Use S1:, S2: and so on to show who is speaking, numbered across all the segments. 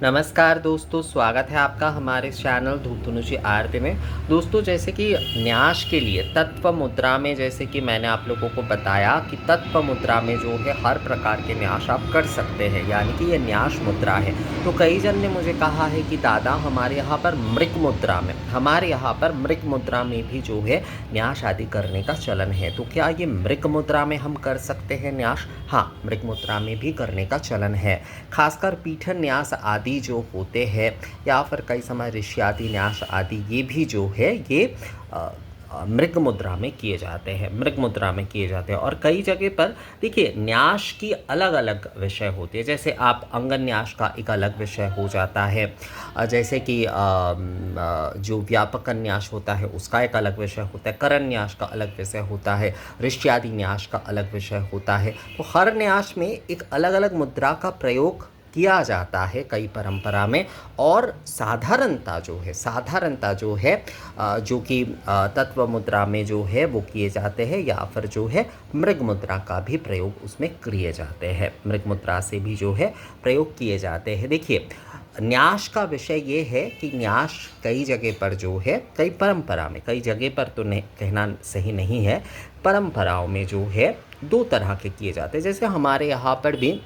S1: नमस्कार दोस्तों, स्वागत है आपका हमारे चैनल धूप धनुषी आरती में। दोस्तों, जैसे कि न्यास के लिए तत्व मुद्रा में, जैसे कि मैंने आप लोगों को बताया कि तत्व मुद्रा में जो है हर प्रकार के न्यास आप कर सकते हैं, यानी कि ये न्यास मुद्रा है। तो कई जन ने मुझे कहा है कि दादा हमारे यहाँ पर मृग मुद्रा में, हमारे यहाँ पर मृग मुद्रा में भी जो है न्यास आदि करने का चलन है। तो क्या ये मृग मुद्रा में हम कर सकते हैं न्यास? हाँ, मृग मुद्रा में भी करने का चलन है। खासकर पीठन न्यास आदि जो होते हैं या फिर कई समय ऋष्यादि न्यास आदि, ये भी जो है ये मृग मुद्रा में किए जाते हैं, मृग मुद्रा में किए जाते हैं। और कई जगह पर देखिए न्यास की अलग अलग विषय होते हैं। जैसे आप अंगन न्यास का एक अलग विषय हो जाता है, जैसे कि जो व्यापक न्यास होता है उसका एक अलग विषय होता है, करण न्यास का अलग विषय होता है, ऋष्यादि न्यास का अलग विषय होता है। तो हर न्यास में एक अलग अलग मुद्रा का प्रयोग किया जाता है कई परंपरा में। और साधारणता जो है जो कि तत्व मुद्रा में जो है वो किए जाते हैं, या फिर जो है मृग मुद्रा का भी प्रयोग उसमें किए जाते हैं, मृग मुद्रा से भी जो है प्रयोग किए जाते हैं। देखिए, न्यास का विषय ये है कि न्यास कई जगह पर जो है, कई परंपरा में, कई जगह पर तो नहीं कहना सही नहीं है, परंपराओं में जो है दो तरह के किए जाते हैं। जैसे हमारे यहाँ पर भी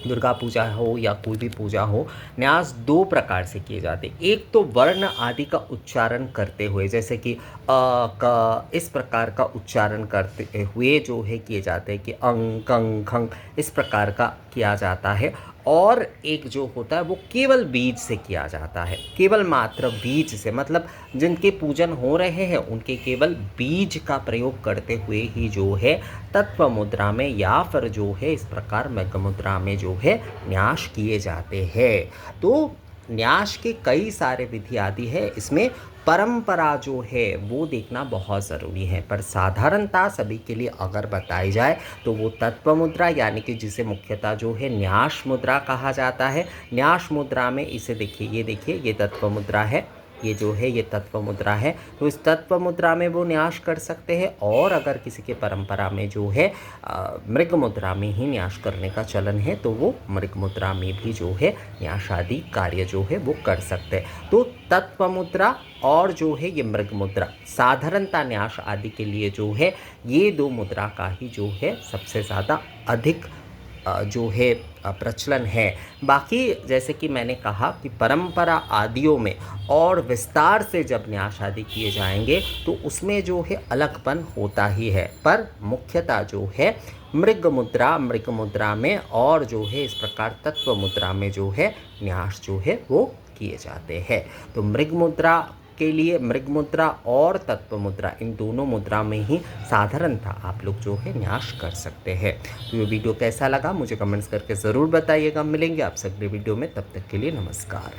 S1: दुर्गा पूजा हो या कोई भी पूजा हो, न्यास दो प्रकार से किए जाते हैं। एक तो वर्ण आदि का उच्चारण करते हुए, जैसे कि क, इस प्रकार का उच्चारण करते हुए जो है किए जाते हैं कि अंग कंग खंग, इस प्रकार का किया जाता है। और एक जो होता है वो केवल बीज से किया जाता है, केवल मात्र बीज से, मतलब जिनके पूजन हो रहे हैं उनके केवल बीज का प्रयोग करते हुए ही जो है तत्व मुद्रा में या फिर जो है इस प्रकार मृग मुद्रा में जो है न्यास किए जाते हैं। तो न्यास के कई सारे विधि आदि है, इसमें परंपरा जो है वो देखना बहुत ज़रूरी है। पर साधारणता सभी के लिए अगर बताई जाए तो वो तत्व मुद्रा, यानी कि जिसे मुख्यतः जो है न्यास मुद्रा कहा जाता है। न्यास मुद्रा में इसे देखिए ये तत्व मुद्रा है, ये जो है ये तत्व मुद्रा है। तो इस तत्व मुद्रा में वो न्यास कर सकते हैं। और अगर किसी के परंपरा में जो है मृग मुद्रा में ही न्यास करने का चलन है तो वो मृग मुद्रा में भी जो है न्यास आदि कार्य जो है वो कर सकते हैं। तो तत्व मुद्रा और जो है ये मृग मुद्रा, साधारणता न्यास आदि के लिए जो है ये दो मुद्रा का ही जो है सबसे ज़्यादा अधिक जो है प्रचलन है। बाकी जैसे कि मैंने कहा कि परंपरा आदियों में और विस्तार से जब न्यास आदि किए जाएंगे तो उसमें जो है अलगपन होता ही है। पर मुख्यतः जो है मृग मुद्रा में और जो है इस प्रकार तत्व मुद्रा में जो है न्यास जो है वो किए जाते हैं। तो मृग मुद्रा के लिए मृग मुद्रा और तत्व मुद्रा, इन दोनों मुद्रा में ही साधारणतः आप लोग जो है न्यास कर सकते हैं। तो ये वीडियो कैसा लगा मुझे कमेंट्स करके ज़रूर बताइएगा। मिलेंगे आपसे अगले वीडियो में, तब तक के लिए नमस्कार।